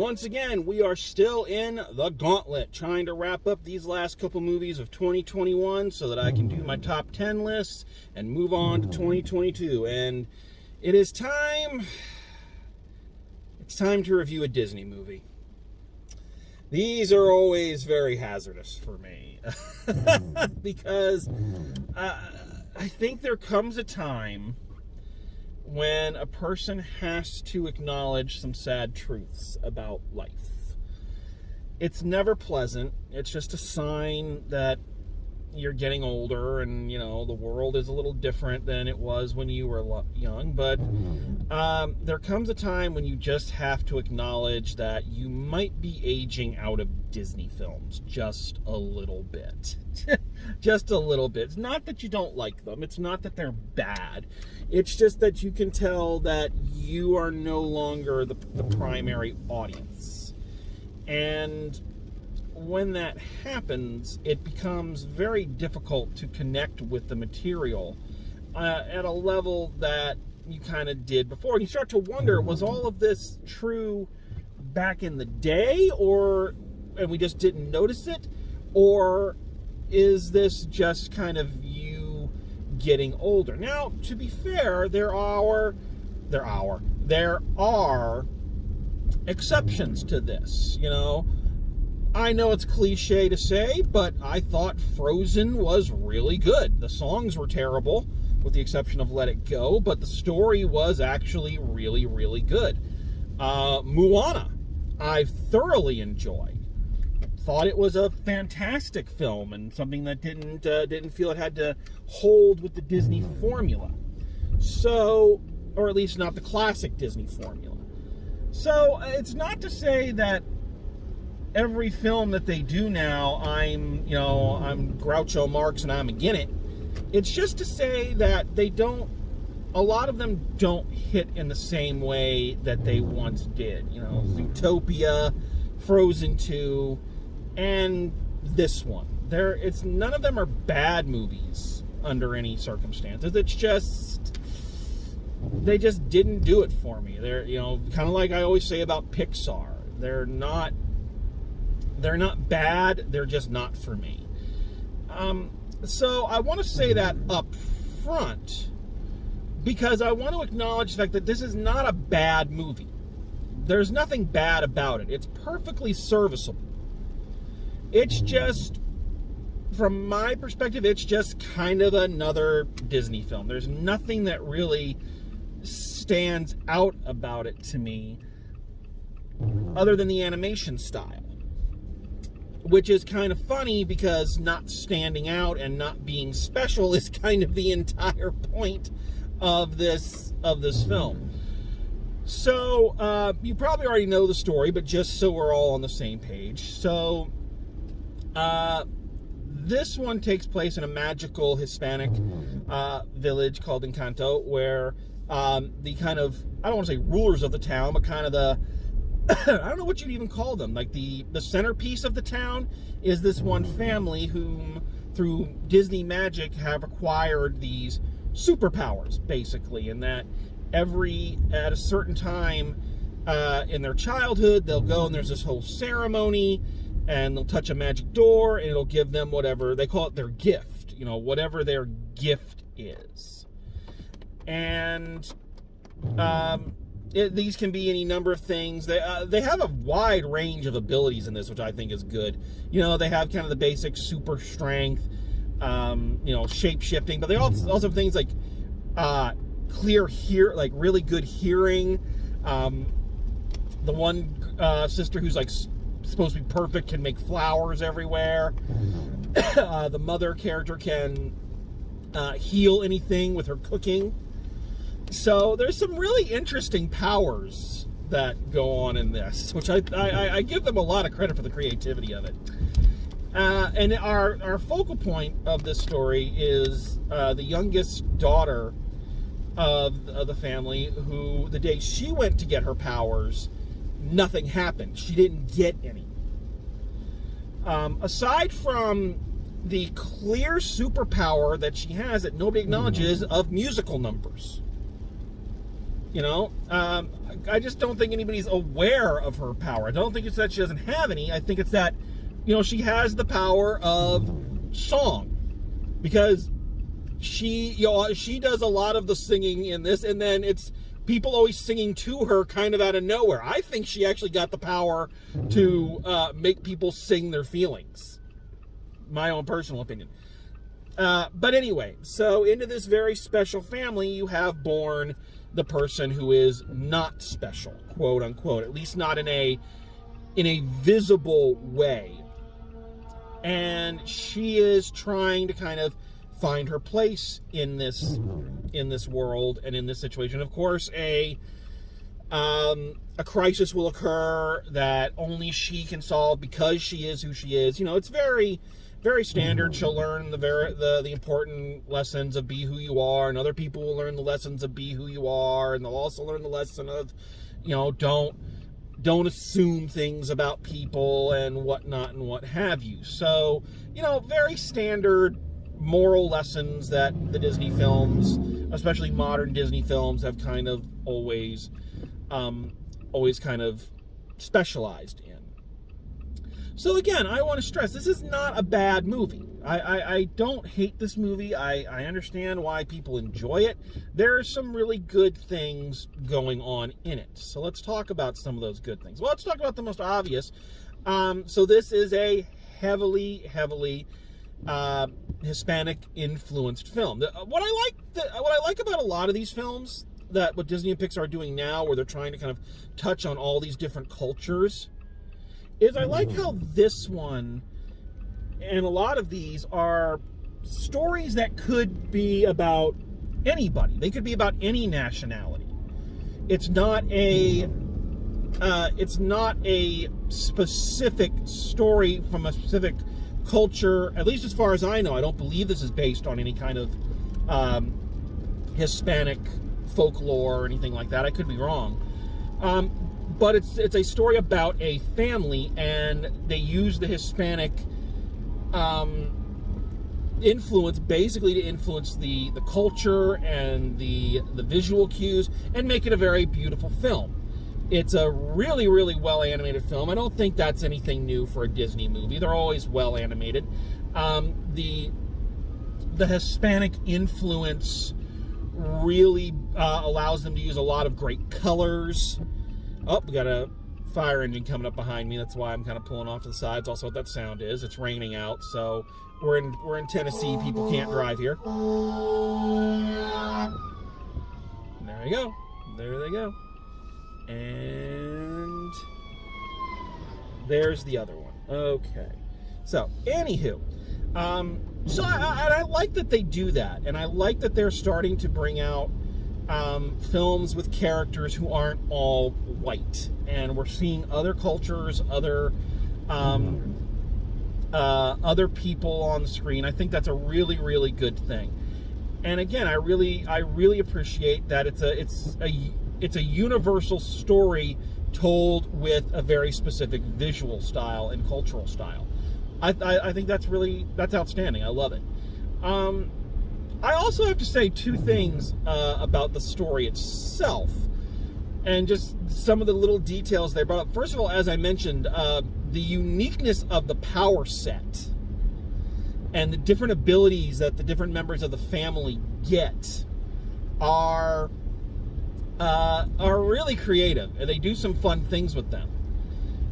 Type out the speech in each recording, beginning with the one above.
once again, we are still in the gauntlet, trying to wrap up these last couple movies of 2021 so that I can do my top 10 lists and move on to 2022. And it is time... it's time to review a Disney movie. These are always very hazardous for me because I think there comes a time when a person has to acknowledge some sad truths about life. It's never pleasant. It's just a sign that you're getting older and, you know, the world is a little different than it was when you were young. But there comes a time when you just have to acknowledge that you might be aging out of Disney films just a little bit. Just a little bit. It's not that you don't like them. It's not that they're bad. It's just that you can tell that you are no longer the primary audience. And when that happens, it becomes very difficult to connect with the material at a level that you kind of did before. And you start to wonder, was all of this true back in the day, and we just didn't notice it? Or is this just kind of you getting older? Now, to be fair, there are exceptions to this, you know. I know it's cliche to say, but I thought Frozen was really good. The songs were terrible, with the exception of Let It Go, but the story was actually really, really good. Moana, I thoroughly enjoyed. Thought it was a fantastic film and something that didn't feel it had to hold with the Disney formula. So, or at least not the classic Disney formula. So, it's not to say that every film that they do now, I'm Groucho Marx and I'm against it. It's just to say that a lot of them don't hit in the same way that they once did. You know, Zootopia, Frozen 2, and this one. None of them are bad movies under any circumstances. It's just, they just didn't do it for me. They're, kind of like I always say about Pixar. They're not bad, they're just not for me. So I want to say that up front because I want to acknowledge the fact that this is not a bad movie. There's nothing bad about it. It's perfectly serviceable. It's just, from my perspective, it's just kind of another Disney film. There's nothing that really stands out about it to me other than the animation style. Which is kind of funny because not standing out and not being special is kind of the entire point of this film. So, you probably already know the story, but just so we're all on the same page. So, this one takes place in a magical Hispanic village called Encanto, where the kind of, I don't want to say rulers of the town, but kind of the I don't know what you'd even call them. Like the centerpiece of the town is this one family whom, through Disney magic, have acquired these superpowers, basically. And that at a certain time in their childhood, they'll go and there's this whole ceremony, and they'll touch a magic door, and it'll give them whatever, they call it their gift, whatever their gift is. And these can be any number of things. They have a wide range of abilities in this, which I think is good. They have kind of the basic super strength, shape shifting, but they also have things like really good hearing. The one sister who's like supposed to be perfect can make flowers everywhere. The mother character can heal anything with her cooking. So there's some really interesting powers that go on in this, which I give them a lot of credit for the creativity of it. And our focal point of this story is the youngest daughter of the family, who the day she went to get her powers, nothing happened. She didn't get any. Aside from the clear superpower that she has that nobody acknowledges of musical numbers. You know, I just don't think anybody's aware of her power. I don't think it's that she doesn't have any. I think it's that, you know, she has the power of song, because she does a lot of the singing in this, and then it's people always singing to her kind of out of nowhere. I think she actually got the power to make people sing their feelings. My own personal opinion. But anyway, so into this very special family, you have born the person who is not special, quote unquote, at least not in a visible way. And she is trying to kind of find her place in this world and in this situation. Of course, a crisis will occur that only she can solve because she is who she is. You know, it's very, very standard. She'll learn the important lessons of be who you are, and other people will learn the lessons of be who you are, and they'll also learn the lesson of, you know, don't assume things about people and whatnot and what have you. So, you know, very standard moral lessons that the Disney films, especially modern Disney films, have kind of always kind of specialized in. So again, I want to stress, this is not a bad movie. I don't hate this movie. I understand why people enjoy it. There are some really good things going on in it. So let's talk about some of those good things. Well, let's talk about the most obvious. So this is a heavily Hispanic influenced film. What I like about a lot of these films, that what Disney and Pixar are doing now, where they're trying to kind of touch on all these different cultures, is I like how this one and a lot of these are stories that could be about anybody. They could be about any nationality. It's not a specific story from a specific culture, at least as far as I know. I don't believe this is based on any kind of Hispanic folklore or anything like that. I could be wrong. But it's a story about a family, and they use the Hispanic influence basically to influence the culture and the visual cues and make it a very beautiful film. It's a really, really well animated film. I don't think that's anything new for a Disney movie. They're always well animated. The Hispanic influence really allows them to use a lot of great colors. Oh, we got a fire engine coming up behind me. That's why I'm kind of pulling off to the sides. Also, what that sound is, it's raining out, so we're in Tennessee. People can't drive here. There you go. There they go. And there's the other one. Okay. So, anywho, so I like that they do that, and I like that they're starting to bring out films with characters who aren't all white, and we're seeing other cultures, other people on the screen. I think that's a really, really good thing. And again, I really appreciate that it's a universal story told with a very specific visual style and cultural style. I think that's outstanding. I love it. I also have to say two things about the story itself, and just some of the little details they brought up. First of all, as I mentioned, the uniqueness of the power set and the different abilities that the different members of the family get are really creative, and they do some fun things with them.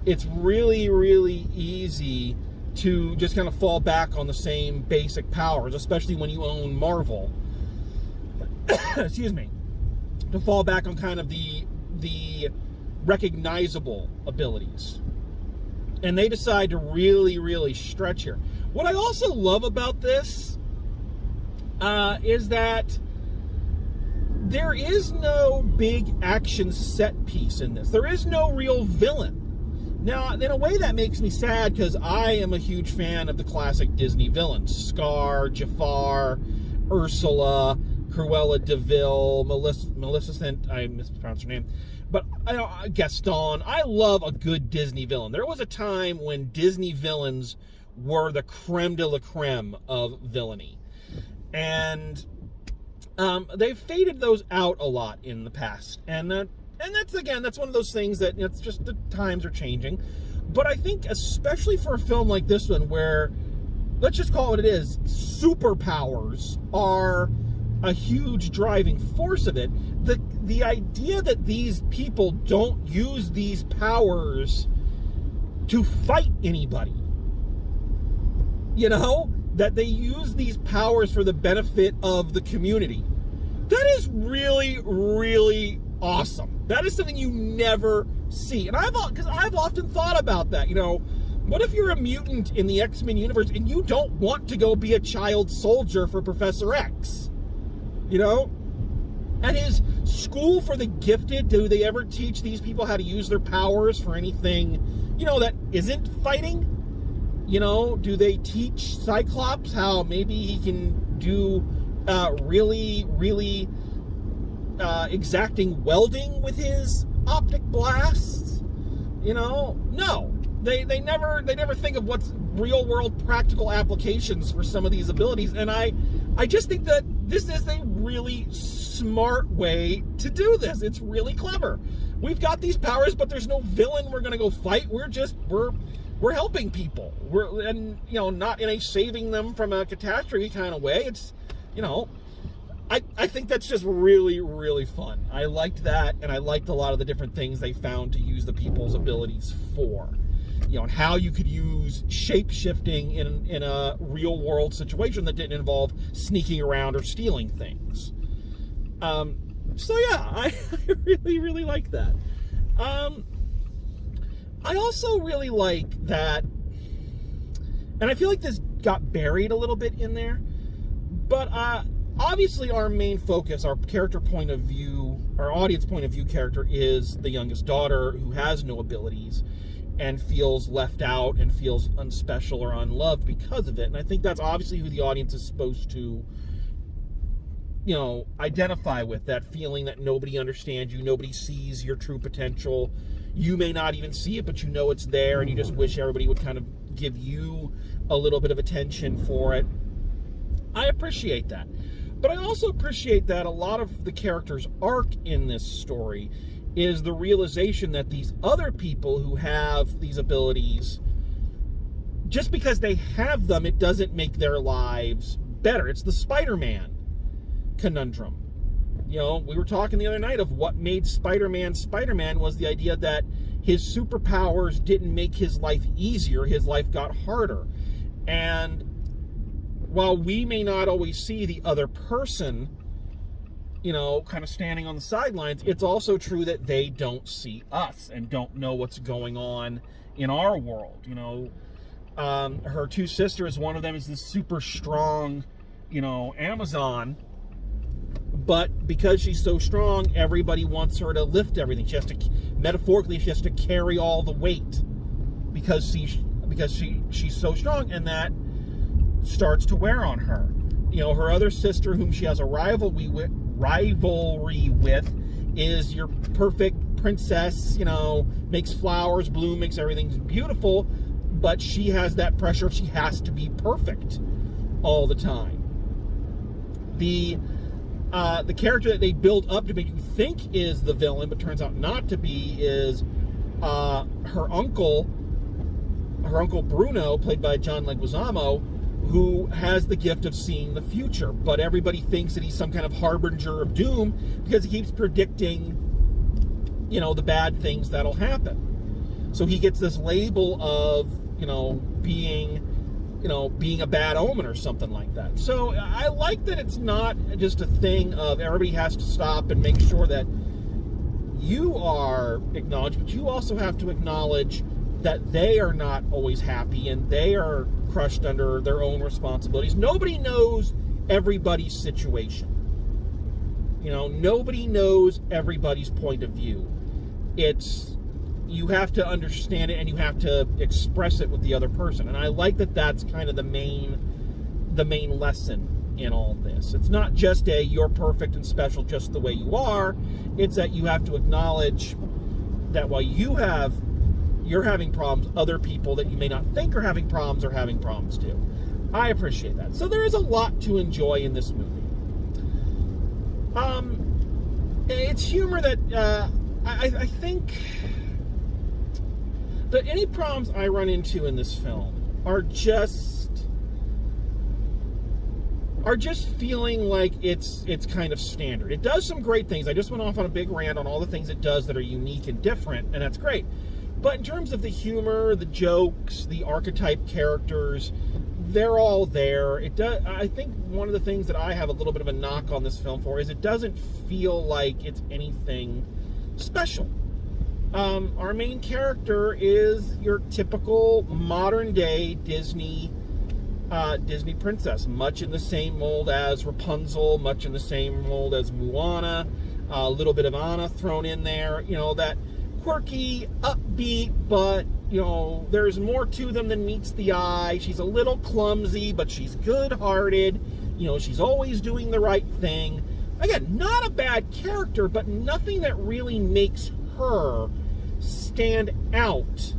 It's really, really easy to just kind of fall back on the same basic powers, especially when you own Marvel. Excuse me. To fall back on kind of the recognizable abilities. And they decide to really, really stretch here. What I also love about this is that there is no big action set piece in this. There is no real villain. Now, in a way, that makes me sad, because I am a huge fan of the classic Disney villains. Scar, Jafar, Ursula, Cruella de Vil, Maleficent, I mispronounced her name, but Gaston. I love a good Disney villain. There was a time when Disney villains were the creme de la creme of villainy. And They've faded those out a lot in the past, and that's one of those things that it's just the times are changing. But I think especially for a film like this one, where, let's just call it what it is, superpowers are a huge driving force of it. The idea that these people don't use these powers to fight anybody, that they use these powers for the benefit of the community, that is really, really awesome. That is something you never see. And I've often thought about that. What if you're a mutant in the X-Men universe and you don't want to go be a child soldier for Professor X? At his school for the gifted, do they ever teach these people how to use their powers for anything, that isn't fighting? Do they teach Cyclops how maybe he can do really, really exacting welding with his optic blasts? No. They never think of what's real world practical applications for some of these abilities, and I just think that this is a really smart way to do this. It's really clever. We've got these powers, but there's no villain we're gonna go fight. We're helping people. Not in a saving them from a catastrophe kind of way. It's, I think that's just really, really fun. I liked that, and I liked a lot of the different things they found to use the people's abilities for. And how you could use shape-shifting in a real-world situation that didn't involve sneaking around or stealing things. So yeah, I really, really like that. I also really like that, and I feel like this got buried a little bit in there, but obviously our main focus, our character point of view, our audience point of view character is the youngest daughter who has no abilities and feels left out and feels unspecial or unloved because of it. And I think that's obviously who the audience is supposed to, identify with, that feeling that nobody understands you, nobody sees your true potential. You may not even see it, but it's there, and you just wish everybody would kind of give you a little bit of attention for it. I appreciate that. But I also appreciate that a lot of the character's arc in this story is the realization that these other people who have these abilities, just because they have them, it doesn't make their lives better. It's the Spider-Man conundrum. We were talking the other night of what made Spider-Man Spider-Man was the idea that his superpowers didn't make his life easier, his life got harder. And while we may not always see the other person, kind of standing on the sidelines, it's also true that they don't see us and don't know what's going on in our world. Her two sisters, one of them is this super strong, Amazon, but because she's so strong, everybody wants her to lift everything. She has to, metaphorically, she has to carry all the weight because she's so strong, and that starts to wear on her. Her other sister, whom she has a rivalry with, is your perfect princess, makes flowers bloom, makes everything beautiful, but she has that pressure. She has to be perfect all the time. The character that they build up to make you think is the villain, but turns out not to be, is her uncle Bruno, played by John Leguizamo, who has the gift of seeing the future, but everybody thinks that he's some kind of harbinger of doom because he keeps predicting, the bad things that'll happen. So he gets this label of, being a bad omen or something like that. So I like that it's not just a thing of everybody has to stop and make sure that you are acknowledged, but you also have to acknowledge that they are not always happy and they are crushed under their own responsibilities. Nobody knows everybody's situation. Nobody knows everybody's point of view. You have to understand it and you have to express it with the other person. And I like that that's kind of the main lesson in all this. It's not just you're perfect and special just the way you are. It's that you have to acknowledge that while you're having problems, other people that you may not think are having problems too. I appreciate that. So there is a lot to enjoy in this movie. It's humor that I think that any problems I run into in this film are just feeling like it's kind of standard. It does some great things. I just went off on a big rant on all the things it does that are unique and different, and that's great. But in terms of the humor, the jokes, the archetype characters, they're all there. I think one of the things that I have a little bit of a knock on this film for is it doesn't feel like it's anything special. Our main character is your typical modern-day Disney princess, much in the same mold as Rapunzel, much in the same mold as Moana, a little bit of Anna thrown in there. That quirky, upbeat, but there's more to them than meets the eye. She's a little clumsy, but she's good-hearted. She's always doing the right thing. Again, not a bad character, but nothing that really makes her stand out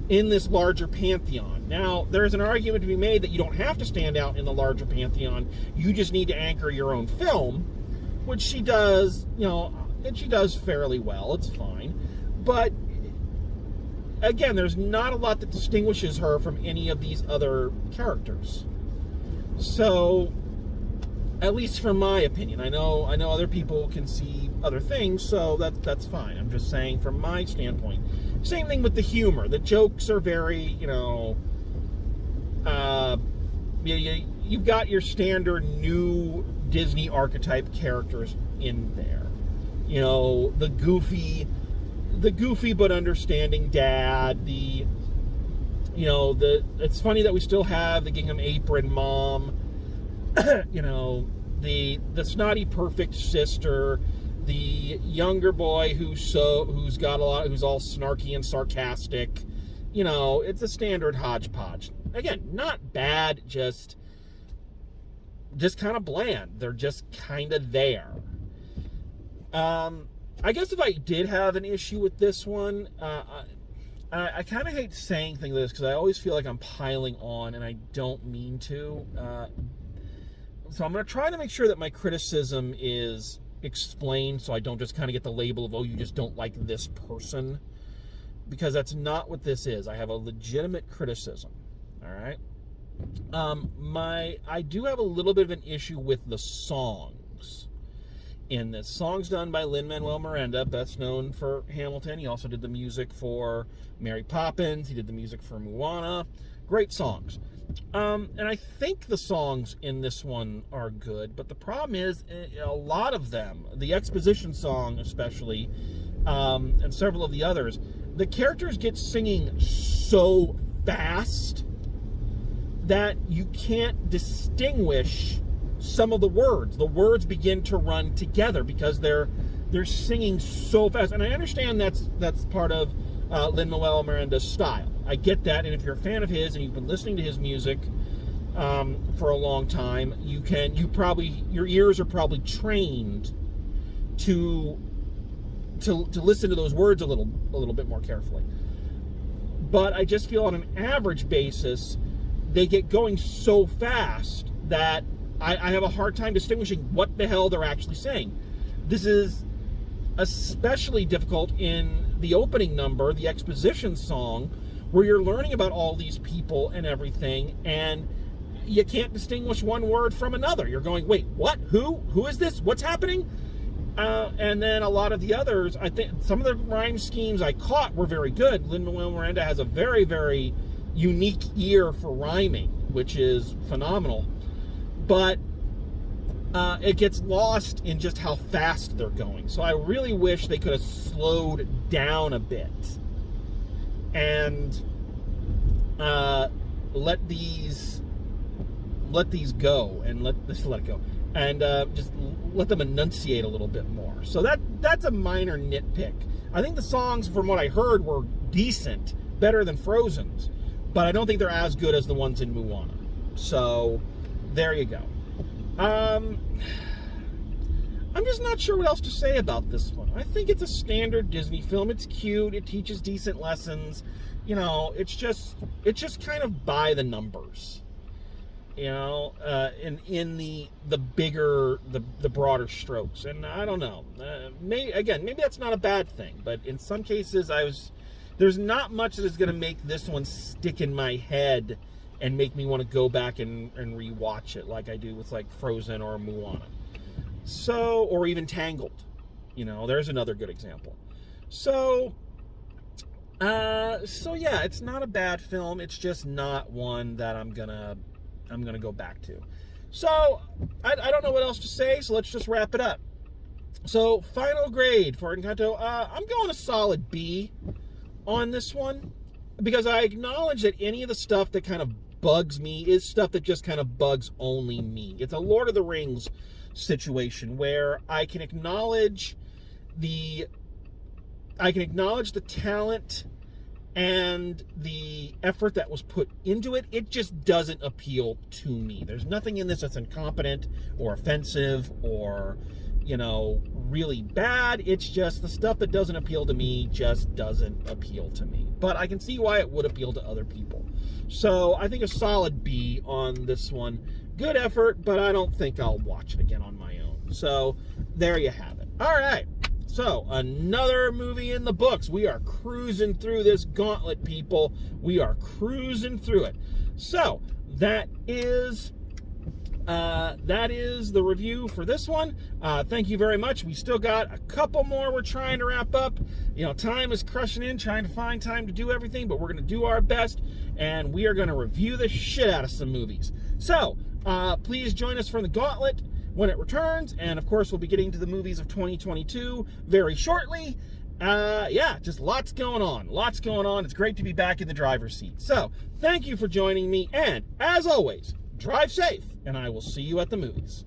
in this larger pantheon. Now, there's an argument to be made that you don't have to stand out in the larger pantheon. You just need to anchor your own film, which she does, and she does fairly well. It's fine. But again, there's not a lot that distinguishes her from any of these other characters. So, at least from my opinion, I know other people can see other things, so that's fine. I'm just saying from my standpoint. Same thing with the humor. The jokes are very, you've got your standard new Disney archetype characters in there. The goofy but understanding dad, it's funny that we still have the gingham apron mom, the snotty perfect sister, the younger boy who's all snarky and sarcastic. It's a standard hodgepodge. Again, not bad, just kind of bland. They're just kind of there. I guess if I did have an issue with this one, I kind of hate saying things like this because I always feel like I'm piling on, and I don't mean to. So I'm going to try to make sure that my criticism is explained so I don't just kind of get the label of, oh, you just don't like this person. Because that's not what this is. I have a legitimate criticism. All right? I do have a little bit of an issue with the songs in this. Songs done by Lin-Manuel Miranda, best known for Hamilton. He also did the music for Mary Poppins. He did the music for Moana. Great songs. And I think the songs in this one are good, but the problem is a lot of them, the exposition song especially, and several of the others, the characters get singing so fast that you can't distinguish some of the words. The words begin to run together because they're singing so fast. And I understand that's part of Lin-Manuel Miranda's style. I get that, and if you're a fan of his and you've been listening to his music for a long time, your ears are probably trained to listen to those words a little bit more carefully. But I just feel on an average basis, they get going so fast that I have a hard time distinguishing what the hell they're actually saying. This is especially difficult in the opening number, the exposition song, where you're learning about all these people and everything, and you can't distinguish one word from another. You're going, wait, what? Who is this? What's happening? And then a lot of the others, I think some of the rhyme schemes I caught were very good. Lin-Manuel Miranda has a very, very unique ear for rhyming, which is phenomenal. But it gets lost in just how fast they're going. So I really wish they could have slowed down a bit and let these go and let it go and just let them enunciate a little bit more. So that's a minor nitpick. I think the songs, from what I heard, were decent, better than Frozen's, but I don't think they're as good as the ones in Moana. So there you go. I'm just not sure what else to say about this one. I think it's a standard Disney film. It's cute. It teaches decent lessons. It's just kind of by the numbers. you know, in the bigger, the broader strokes. And I don't know. Maybe that's not a bad thing, but in some cases there's not much that is going to make this one stick in my head and make me want to go back and rewatch it like I do with like Frozen or Moana. So, or even Tangled. You know, there's another good example. So yeah, it's not a bad film. It's just not one that I'm gonna go back to. So I don't know what else to say. So let's just wrap it up. So final grade for Encanto. I'm going a solid B on this one, because I acknowledge that any of the stuff that kind of bugs me is stuff that just kind of bugs only me. It's a Lord of the Rings situation where I can acknowledge the talent and the effort that was put into it. It just doesn't appeal to me. There's nothing in this that's incompetent or offensive or, you know, really bad. It's just the stuff that doesn't appeal to me just doesn't appeal to me. But I can see why it would appeal to other people. So I think a solid B on this one. Good effort, but I don't think I'll watch it again on my own. So there you have it. All right. So another movie in the books. We are cruising through this gauntlet, people. We are cruising through it. So that is the review for this one. Thank you very much. We still got a couple more we're trying to wrap up. You know, time is crushing in, trying to find time to do everything, but we're going to do our best, and we are going to review the shit out of some movies. So please join us for the Gauntlet when it returns, and of course we'll be getting to the movies of 2022 very shortly. Yeah, just lots going on. It's great to be back in the driver's seat. So thank you for joining me, and as always, drive safe, and I will see you at the movies.